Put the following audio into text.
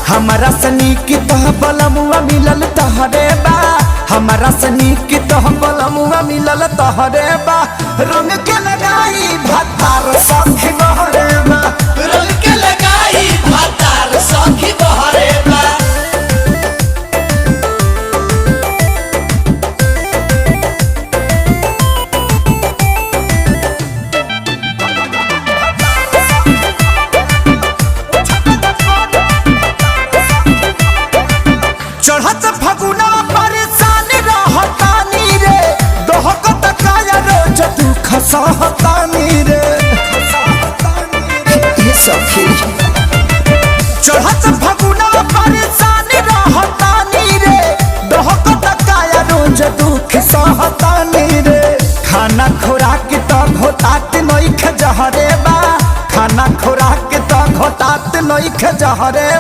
हमारा सनी की तह बलमुआ मिलल तहरे बा, हमारा सनी की तह बलमुआ मिलल तहरे बा। रंग के लगाई भातार सखी बहरे बा, रंग के लगाई भातार सखी बहरे बा। चढ़त फगुना परेशान रहतानी रे, दोहकत काया रोज दुख सहतानी रे। ये सखी चढ़त फगुना परेशान रहतानी रे, दोहकत काया रोज दुख सहतानी रे। खाना खुराक तो घोटात नइख जहरे बा, खाना खुराक तो घोटात नइख जहरे बा।